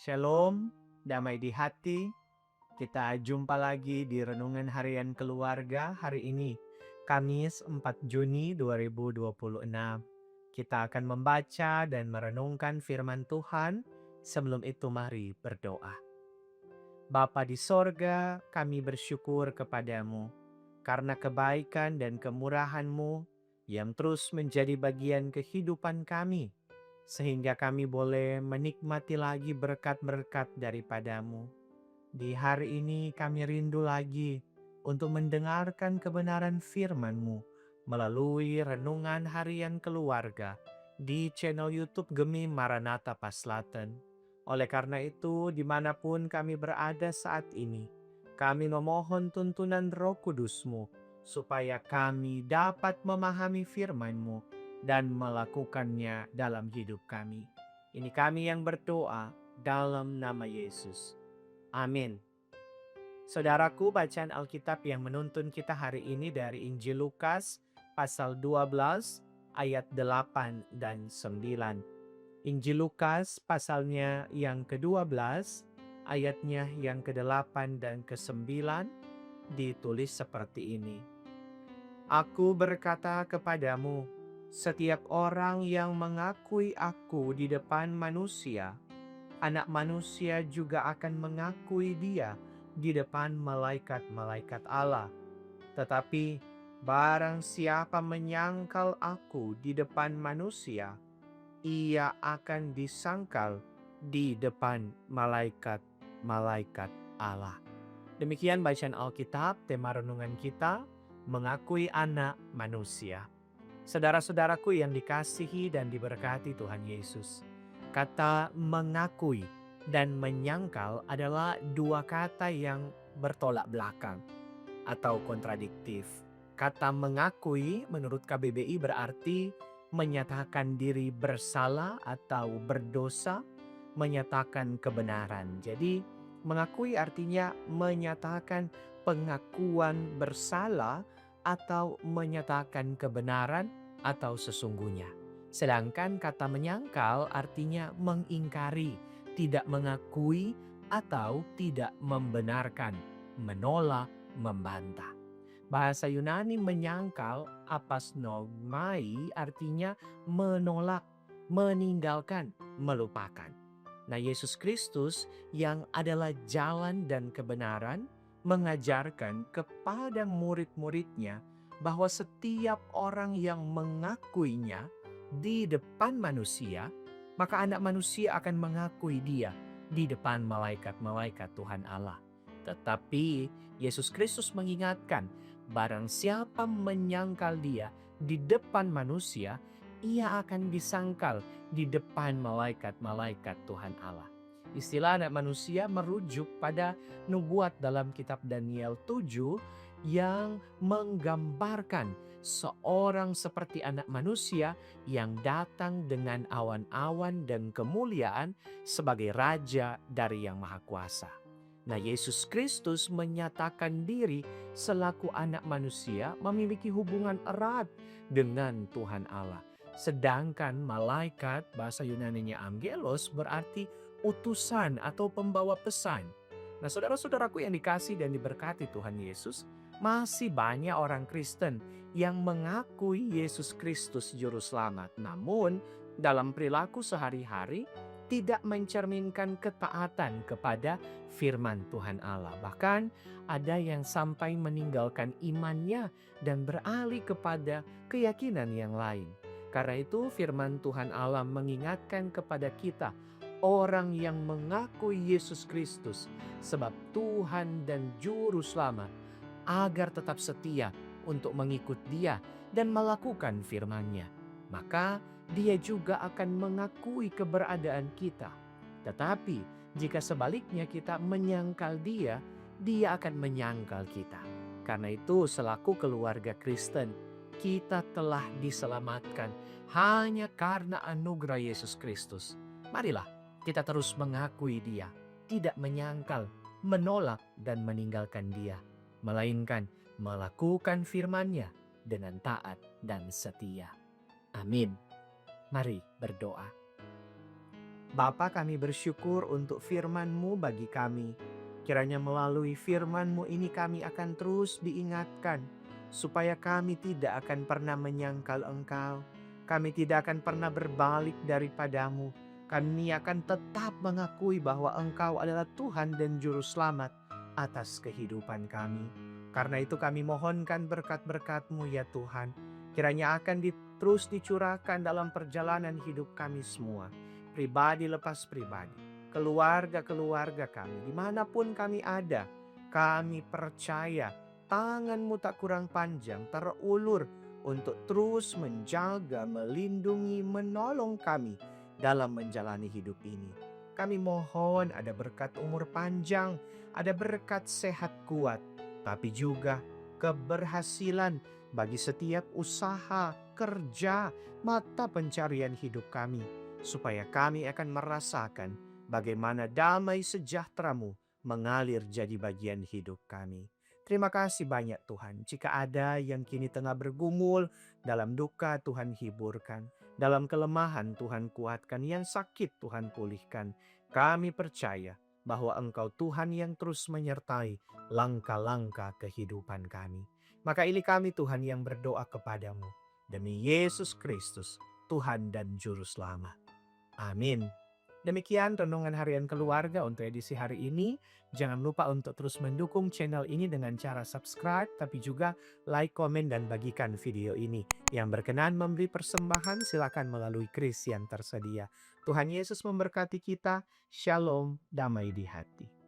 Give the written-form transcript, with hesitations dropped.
Shalom, damai di hati. Kita jumpa lagi di Renungan Harian Keluarga hari ini, Kamis 4 Juni 2026. Kita akan membaca dan merenungkan firman Tuhan. Sebelum itu mari berdoa. Bapa di sorga, kami bersyukur kepadamu karena kebaikan dan kemurahan-Mu yang terus menjadi bagian kehidupan kami, sehingga kami boleh menikmati lagi berkat-berkat daripadamu. Di hari ini kami rindu lagi untuk mendengarkan kebenaran firman-Mu melalui Renungan Harian Keluarga di channel YouTube Gemi Maranatha Paslaten. Oleh karena itu, dimanapun kami berada saat ini, kami memohon tuntunan Roh Kudus-Mu supaya kami dapat memahami firman-Mu dan melakukannya dalam hidup kami. Ini kami yang berdoa dalam nama Yesus. Amin. Saudaraku, bacaan Alkitab yang menuntun kita hari ini dari Injil Lukas pasal 12 ayat 8 dan 9. Injil Lukas pasalnya yang ke-12 ayatnya yang ke-8 dan ke-9 ditulis seperti ini. Aku berkata kepadamu, setiap orang yang mengakui aku di depan manusia, Anak Manusia juga akan mengakui dia di depan malaikat-malaikat Allah. Tetapi barang siapa menyangkal aku di depan manusia, ia akan disangkal di depan malaikat-malaikat Allah. Demikian bacaan Alkitab, tema renungan kita, mengakui anak manusia. Saudara-saudaraku yang dikasihi dan diberkati Tuhan Yesus, kata mengakui dan menyangkal adalah dua kata yang bertolak belakang atau kontradiktif. Kata mengakui menurut KBBI berarti menyatakan diri bersalah atau berdosa, menyatakan kebenaran. Jadi mengakui artinya menyatakan pengakuan bersalah atau menyatakan kebenaran atau sesungguhnya. Sedangkan kata menyangkal artinya mengingkari, tidak mengakui atau tidak membenarkan, menolak, membantah. Bahasa Yunani menyangkal apasnomai artinya menolak, meninggalkan, melupakan. Nah, Yesus Kristus yang adalah jalan dan kebenaran mengajarkan kepada murid-muridnya bahwa setiap orang yang mengakuinya di depan manusia, maka anak manusia akan mengakui dia di depan malaikat-malaikat Tuhan Allah. Tetapi Yesus Kristus mengingatkan, barang siapa menyangkal dia di depan manusia, ia akan disangkal di depan malaikat-malaikat Tuhan Allah. Istilah anak manusia merujuk pada nubuat dalam kitab Daniel 7 yang menggambarkan seorang seperti anak manusia yang datang dengan awan-awan dan kemuliaan sebagai raja dari Yang Maha Kuasa. Nah, Yesus Kristus menyatakan diri selaku anak manusia memiliki hubungan erat dengan Tuhan Allah. Sedangkan malaikat, bahasa Yunaninya angelos, berarti utusan atau pembawa pesan. Nah, saudara-saudaraku yang dikasih dan diberkati Tuhan Yesus, masih banyak orang Kristen yang mengakui Yesus Kristus Juru Selamat. Namun, dalam perilaku sehari-hari tidak mencerminkan ketaatan kepada firman Tuhan Allah. Bahkan ada yang sampai meninggalkan imannya dan beralih kepada keyakinan yang lain. Karena itu firman Tuhan Allah mengingatkan kepada kita, orang yang mengakui Yesus Kristus sebab Tuhan dan Juru Selamat, agar tetap setia untuk mengikut Dia dan melakukan firman-Nya. Maka Dia juga akan mengakui keberadaan kita. Tetapi jika sebaliknya kita menyangkal Dia, Dia akan menyangkal kita. Karena itu selaku keluarga Kristen, kita telah diselamatkan hanya karena anugerah Yesus Kristus. Marilah kita terus mengakui Dia, tidak menyangkal, menolak dan meninggalkan Dia, melainkan melakukan firman-Nya dengan taat dan setia. Amin. Mari berdoa. Bapa, kami bersyukur untuk firman-Mu bagi kami. Kiranya melalui firman-Mu ini kami akan terus diingatkan, supaya kami tidak akan pernah menyangkal Engkau. Kami tidak akan pernah berbalik daripadamu. Kami akan tetap mengakui bahwa Engkau adalah Tuhan dan Juru Selamat atas kehidupan kami. Karena itu kami mohonkan berkat-berkat-Mu ya Tuhan. Kiranya akan terus dicurahkan dalam perjalanan hidup kami semua. Pribadi lepas pribadi, keluarga-keluarga kami, dimanapun kami ada, kami percaya tangan-Mu tak kurang panjang terulur untuk terus menjaga, melindungi, menolong kami dalam menjalani hidup ini. Kami mohon ada berkat umur panjang, ada berkat sehat kuat, tapi juga keberhasilan bagi setiap usaha, kerja, mata pencarian hidup kami, supaya kami akan merasakan bagaimana damai sejahtera-Mu mengalir jadi bagian hidup kami. Terima kasih banyak Tuhan. Jika ada yang kini tengah bergumul dalam duka, Tuhan hiburkan. Dalam kelemahan, Tuhan kuatkan. Yang sakit, Tuhan pulihkan. Kami percaya bahwa Engkau Tuhan yang terus menyertai langkah-langkah kehidupan kami. Maka ini kami Tuhan yang berdoa kepadamu. Demi Yesus Kristus, Tuhan dan Juru Selamat. Amin. Demikian renungan harian keluarga untuk edisi hari ini. Jangan lupa untuk terus mendukung channel ini dengan cara subscribe, tapi juga like, komen, dan bagikan video ini. Yang berkenan memberi persembahan silakan melalui kris yang tersedia. Tuhan Yesus memberkati kita. Shalom, damai di hati.